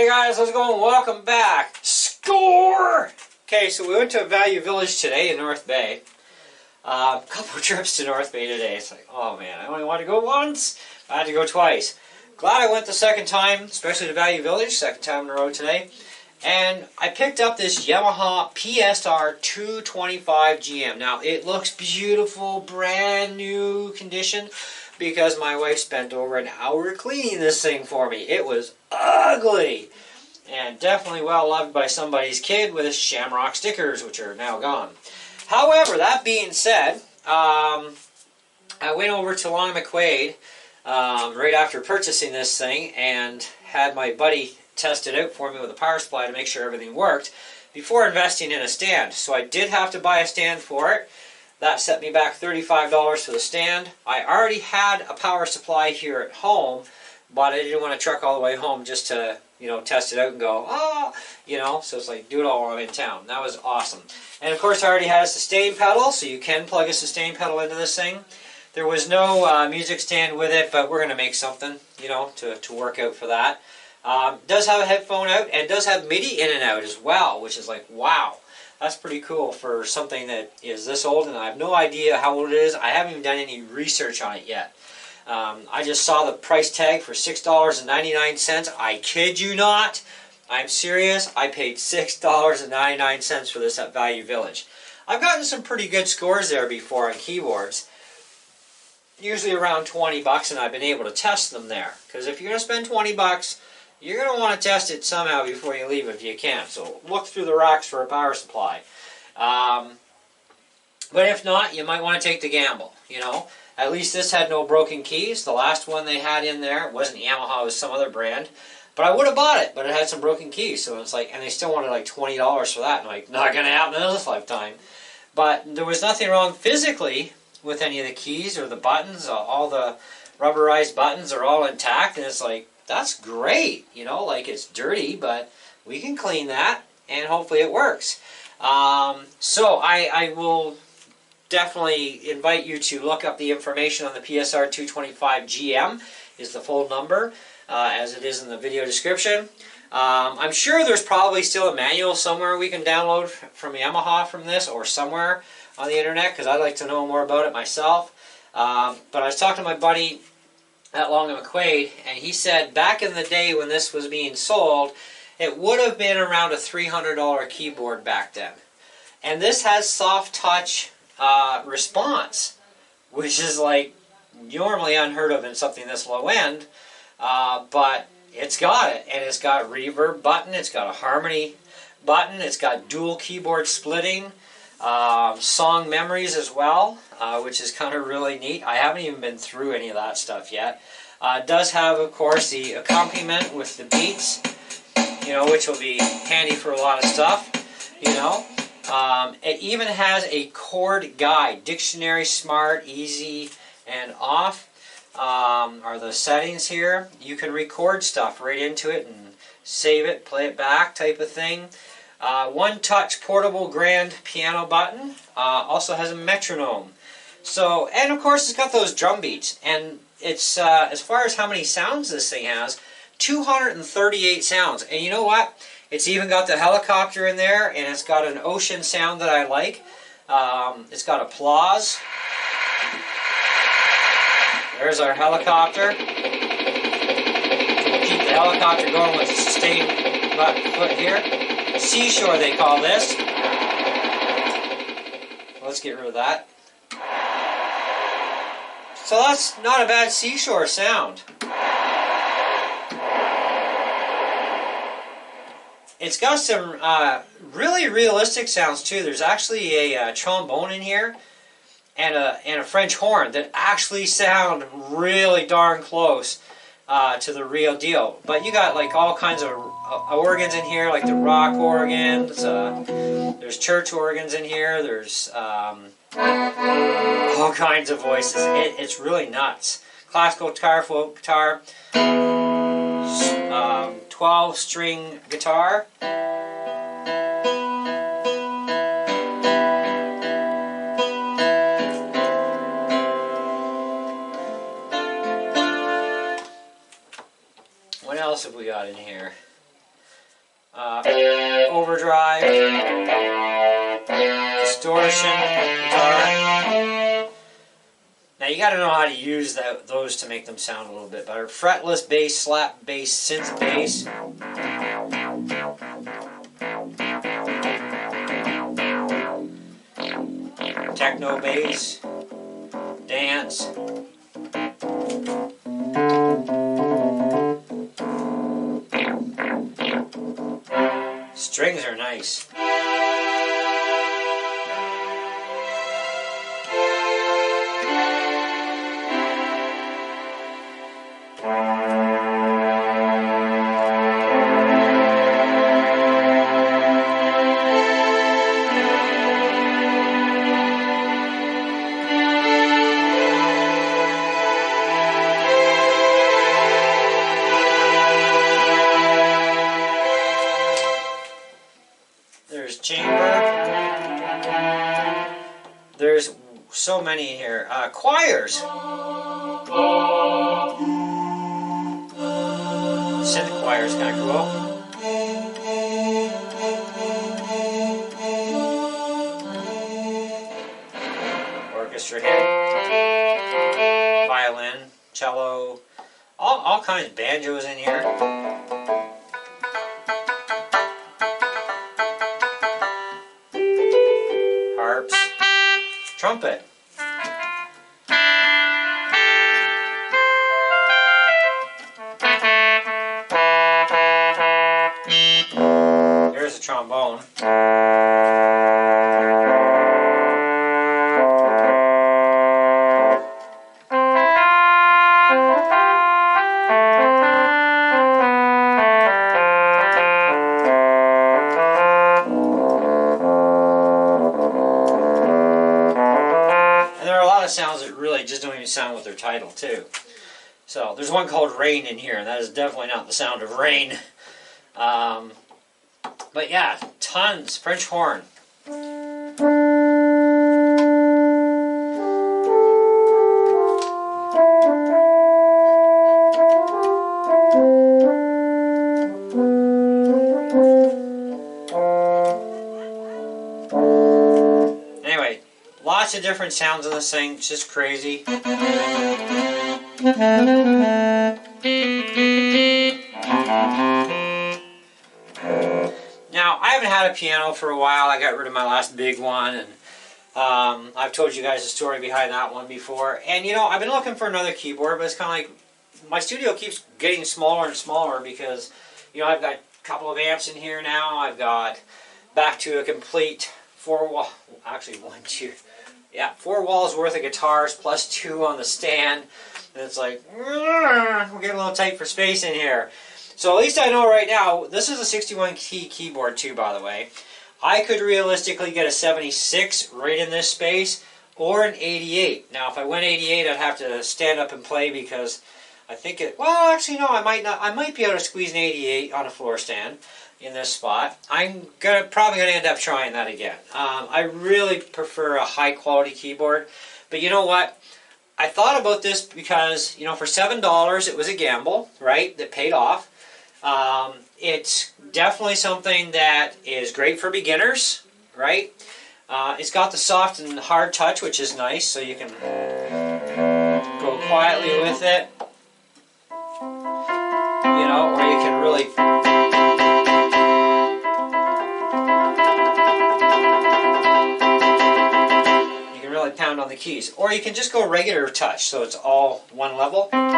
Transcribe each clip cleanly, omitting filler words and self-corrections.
Hey guys, how's it going? Welcome back. Score! Okay, so we went to Value Village today in North Bay. A couple of trips to North Bay today. It's like, oh man, I only wanted to go once. I had to go twice. Glad I went the second time, especially to Value Village, second time in a row today. And I picked up this Yamaha PSR 225GM. Now, it looks beautiful, brand new condition, because my wife spent over an hour cleaning this thing for me. It was ugly, and definitely well loved by somebody's kid with his shamrock stickers, which are now gone. However, that being said, I went over to Lonnie McQuaid right after purchasing this thing and had my buddy test it out for me with a power supply to make sure everything worked before investing in a stand. So I did have to buy a stand for it. That set me back $35 for the stand. I already had a power supply here at home, but I didn't want to truck all the way home just to, test it out and go, so it's like, do it all while I'm in town. That was awesome. And of course I already had a sustain pedal, so you can plug a sustain pedal into this thing. There was no music stand with it, but we're going to make something, to work out for that. Does have a headphone out, and does have MIDI in and out as well, which is like, wow. That's pretty cool for something that is this old, and I have no idea how old it is. I haven't even done any research on it yet. I just saw the price tag for $6.99. I kid you not. I'm serious. I paid $6.99 for this at Value Village. I've gotten some pretty good scores there before on keyboards. Usually around 20 bucks, and I've been able to test them there. Because if you're going to spend 20 bucks, you're going to want to test it somehow before you leave if you can. So look through the racks for a power supply. But if not, you might want to take the gamble, At least this had no broken keys. The last one they had in there, it wasn't Yamaha, it was some other brand. But I would have bought it, but it had some broken keys. So it's like, and they still wanted like $20 for that. And like, not going to happen in this lifetime. But there was nothing wrong physically with any of the keys or the buttons. All the rubberized buttons are all intact. And it's like, that's great, like it's dirty, but we can clean that, and hopefully it works. So I will definitely invite you to look up the information on the PSR 225GM, is the full number, as it is in the video description. I'm sure there's probably still a manual somewhere we can download from Yamaha from this, or somewhere on the internet, because I'd like to know more about it myself. But I was talking to my buddy at Lonnie McQuaid, and he said back in the day when this was being sold, it would have been around a $300 keyboard back then. And this has soft touch response, which is like normally unheard of in something this low end, but it's got it. And it's got a reverb button, it's got a harmony button, it's got dual keyboard splitting, song memories as well, which is kind of really neat. I haven't even been through any of that stuff yet. It does have, of course, the accompaniment with the beats, which will be handy for a lot of stuff, It even has a chord guide. Dictionary, smart, easy, and off are the settings here. You can record stuff right into it and save it, play it back type of thing. One-touch portable grand piano button. Also has a metronome. So, and of course it's got those drum beats. And it's, as far as how many sounds this thing has, 238 sounds. And you know what? It's even got the helicopter in there, and it's got an ocean sound that I like. It's got applause. There's our helicopter. So we'll keep the helicopter going with the sustain button foot here. Seashore they call this. Let's get rid of that. So that's not a bad seashore sound. It's got some really realistic sounds too. There's actually a trombone in here and a French horn that actually sound really darn close to the real deal. But you got like all kinds of organs in here, like the rock organs. There's church organs in here. There's all kinds of voices. It's really nuts. Classical guitar, folk guitar, 12-string guitar. What else have we got in here? distortion, guitar. Now you got to know how to use those to make them sound a little bit better. Fretless bass, slap bass, synth bass. Techno bass, dance. Strings are nice. There's chamber. There's so many here. Choirs. Synth choir is kind of cool. Orchestra here. Violin, cello, all kinds of banjos in here. Harps, trumpet. Here's a trombone. Sounds that really just don't even sound with their title too. So there's one called Rain in here, and that is definitely not the sound of rain. But yeah, tons. French horn. Lots of different sounds in this thing. It's just crazy. Now, I haven't had a piano for a while. I got rid of my last big one, and I've told you guys the story behind that one before. And you know, I've been looking for another keyboard, but it's kind of like my studio keeps getting smaller and smaller because, you know, I've got a couple of amps in here now. I've got back to a complete four walls worth of guitars plus 2 on the stand, and it's like we're getting a little tight for space in here. So at least I know right now this is a 61 key keyboard too, by the way. I could realistically get a 76 right in this space or an 88. Now if I went 88, I'd have to stand up and play because I think it, well actually no, I might not. I might be able to squeeze an 88 on a floor stand in this spot. I'm probably going to end up trying that again. I really prefer a high quality keyboard, but you know what? I thought about this because, you know, for $7 it was a gamble, right? That paid off. It's definitely something that is great for beginners, right? It's got the soft and hard touch, which is nice, so you can go quietly with it, you know, or you can really pound on the keys, or you can just go regular touch, so it's all one level. Now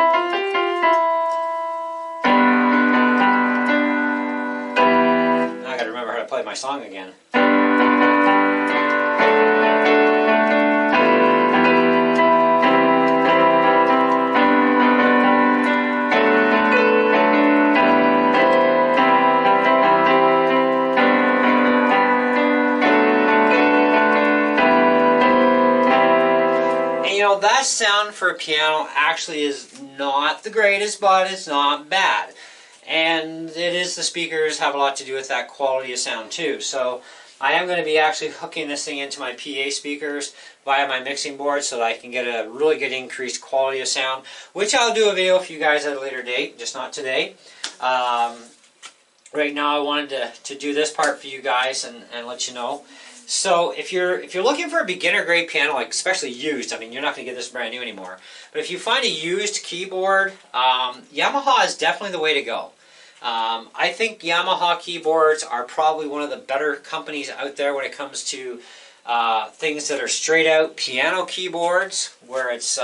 I gotta remember how to play my song again. That sound for a piano actually is not the greatest, but it's not bad. And it is, the speakers have a lot to do with that quality of sound too. So I am going to be actually hooking this thing into my PA speakers via my mixing board so that I can get a really good increased quality of sound, which I'll do a video for you guys at a later date, just not today. right now I wanted to do this part for you guys and let you know. So if you're looking for a beginner grade piano, like especially used, I mean you're not going to get this brand new anymore. But if you find a used keyboard, Yamaha is definitely the way to go. I think Yamaha keyboards are probably one of the better companies out there when it comes to things that are straight out piano keyboards, where it's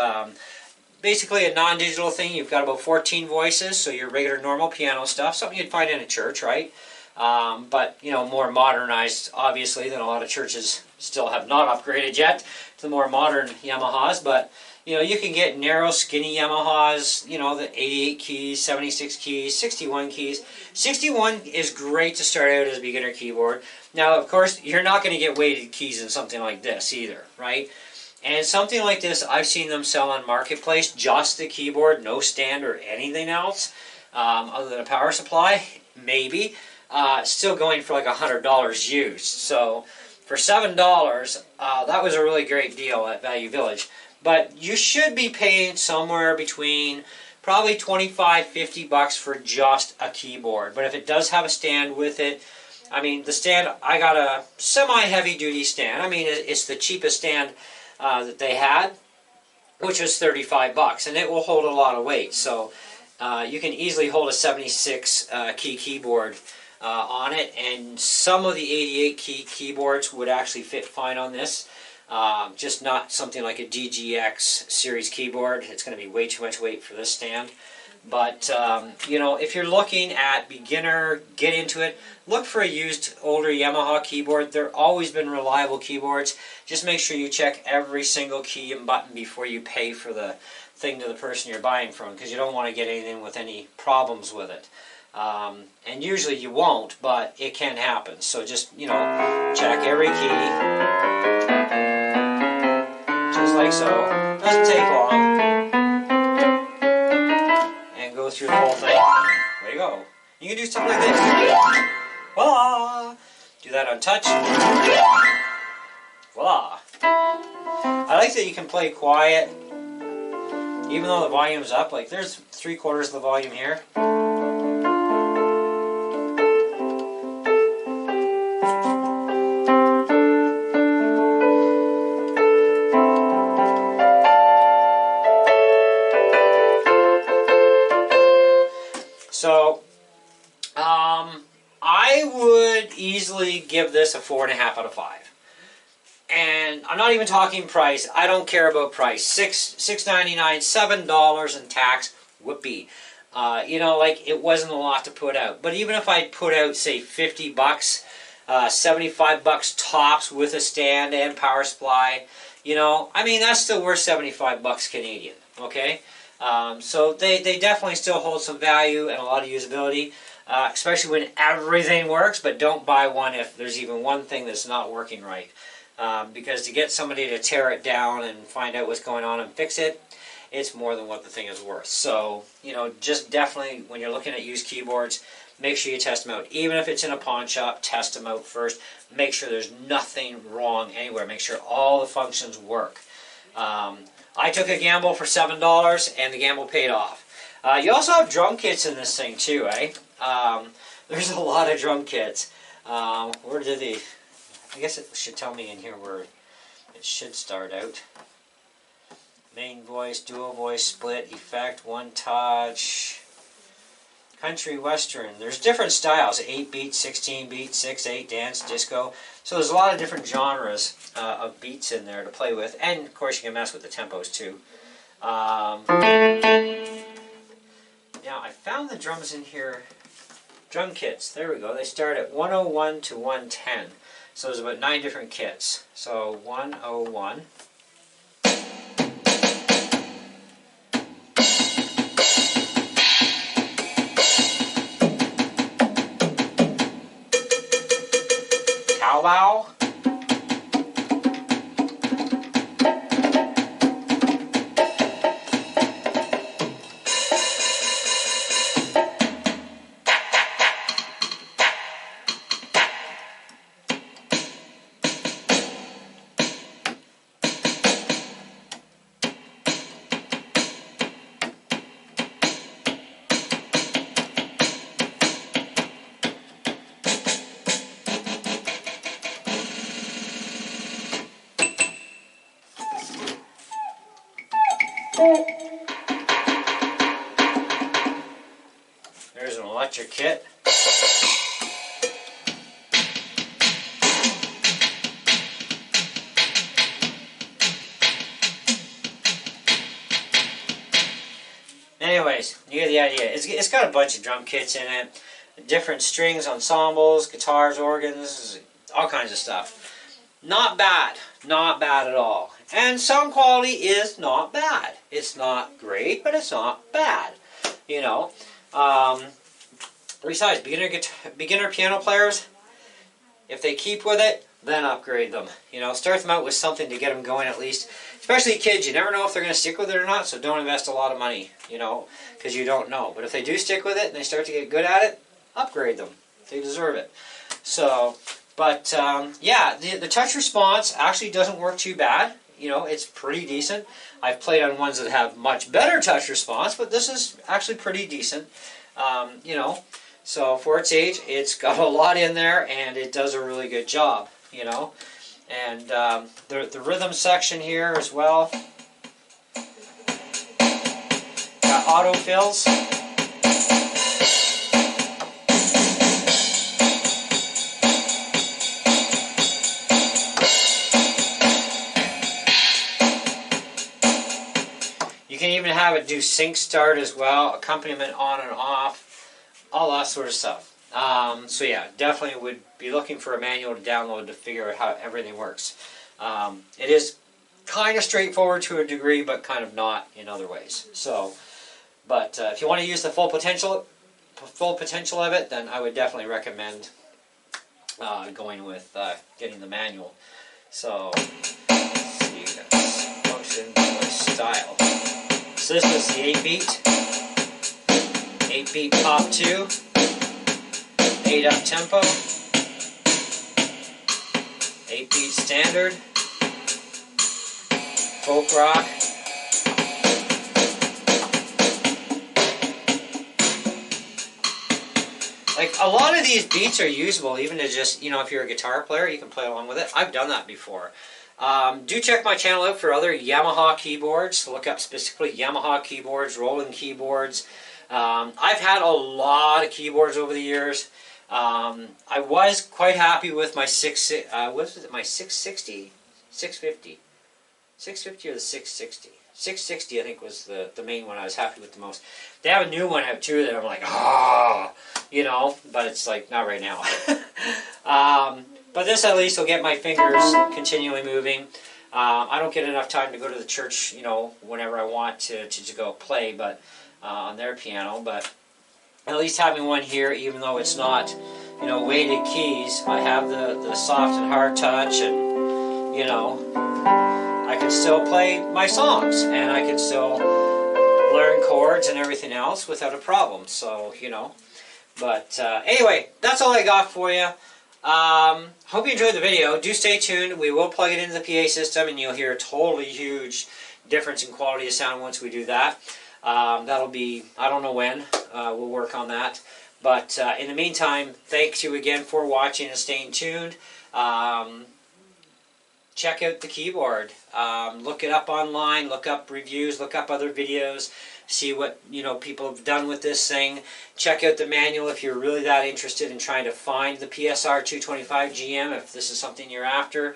basically a non-digital thing. You've got about 14 voices, so your regular normal piano stuff, something you'd find in a church, right? But you know, more modernized, obviously, than a lot of churches still have not upgraded yet to the more modern Yamahas. But you know, you can get narrow, skinny Yamahas. You know, the 88 keys, 76 keys, 61 keys. 61 is great to start out as a beginner keyboard. Now, of course, you're not going to get weighted keys in something like this either, right? And something like this, I've seen them sell on Marketplace, just the keyboard, no stand or anything else, other than a power supply, maybe. Still going for like $100 used. So for $7, that was a really great deal at Value Village. But you should be paying somewhere between probably $25–50 for just a keyboard. But if it does have a stand with it, I mean, the stand, I got a semi-heavy duty stand. I mean, it's the cheapest stand that they had, which was $35, and it will hold a lot of weight. So you can easily hold a 76 key keyboard on it, and some of the 88 key keyboards would actually fit fine on this. Just not something like a DGX series keyboard. It's going to be way too much weight for this stand. But you know, if you're looking at beginner, get into it. Look for a used older Yamaha keyboard. They've always been reliable keyboards. Just make sure you check every single key and button before you pay for the thing to the person you're buying from, because you don't want to get anything with any problems with it. And usually you won't, but it can happen. So just, you know, check every key, just like so. Doesn't take long. And go through the whole thing. There you go. You can do something like this. Voila! Do that on touch. Voila! I like that you can play quiet, even though the volume's up. Like there's 3/4 of the volume here. So, I would easily give this a 4.5 out of 5. And I'm not even talking price. I don't care about price. $6.99, $7 in tax. Whoopee. You know, like it wasn't a lot to put out. But even if I put out, say, $50, $75 tops with a stand and power supply, you know, I mean, that's still worth $75 Canadian. Okay. So they definitely still hold some value and a lot of usability, especially when everything works, but don't buy one if there's even one thing that's not working right. Because to get somebody to tear it down and find out what's going on and fix it, it's more than what the thing is worth. So, you know, just definitely when you're looking at used keyboards, make sure you test them out. Even if it's in a pawn shop, test them out first. Make sure there's nothing wrong anywhere. Make sure all the functions work. I took a gamble for $7, and the gamble paid off. You also have drum kits in this thing too, eh? There's a lot of drum kits. Where did they... I guess it should tell me in here where it should start out. Main voice, dual voice, split, effect, one touch, country, western. There's different styles, 8-beat, 16-beat, 6/8, dance, disco. So there's a lot of different genres of beats in there to play with. And of course you can mess with the tempos too. Now I found the drums in here, drum kits. There we go. They start at 101 to 110. So there's about 9 different kits. So 101. Cowbow. There's an electric kit. Anyways, you get the idea. It's got a bunch of drum kits in it. Different strings, ensembles, guitars, organs, all kinds of stuff. Not bad. Not bad at all. And sound quality is not bad. It's not great, but it's not bad. You know. Besides, beginner piano players, if they keep with it, then upgrade them. You know, start them out with something to get them going at least. Especially kids, you never know if they're going to stick with it or not, so don't invest a lot of money, you know, because you don't know. But if they do stick with it and they start to get good at it, upgrade them. They deserve it. So, but yeah, the touch response actually doesn't work too bad. You know, it's pretty decent. I've played on ones that have much better touch response, but this is actually pretty decent. You know, so for its age, it's got a lot in there, and it does a really good job, you know. And the rhythm section here as well. Got autofills. You can even have it do sync start as well, accompaniment on and off, all that sort of stuff. So yeah, definitely would be looking for a manual to download to figure out how everything works. It is kind of straightforward to a degree, but kind of not in other ways. So, but if you want to use the full potential of it, then I would definitely recommend going with getting the manual. So, let's see, function, style. So this was the 8-beat pop 2. 8 up tempo, 8-beat standard, folk rock, like a lot of these beats are usable even to just, you know, if you're a guitar player, you can play along with it. I've done that before. Do check my channel out for other Yamaha keyboards. Look up specifically Yamaha keyboards, Roland keyboards. I've had a lot of keyboards over the years. I was quite happy with my 660? 650? 650 or the 660? 660 I think was the main one I was happy with the most. They have a new one out too that I'm like, ah, you know, but it's like, not right now. But this at least will get my fingers continually moving. I don't get enough time to go to the church, you know, whenever I want to go play, but on their piano, but at least having one here, even though it's not, you know, weighted keys, I have the soft and hard touch, and, you know, I can still play my songs, and I can still learn chords and everything else without a problem, so, you know. But anyway, that's all I got for you. Hope you enjoyed the video. Do stay tuned. We will plug it into the PA system, and you'll hear a totally huge difference in quality of sound once we do that. That'll be, I don't know when, we'll work on that. But in the meantime, thanks you again for watching and staying tuned. Check out the keyboard. Look it up online, look up reviews, look up other videos, see what, you know, people have done with this thing. Check out the manual if you're really that interested in trying to find the PSR 225GM, if this is something you're after.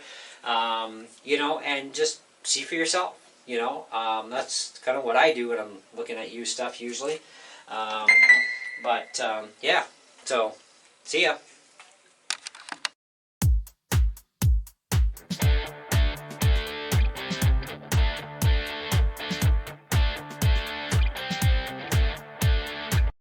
You know, and just see for yourself. You know, that's kind of what I do when I'm looking at used stuff usually. Yeah, so see ya.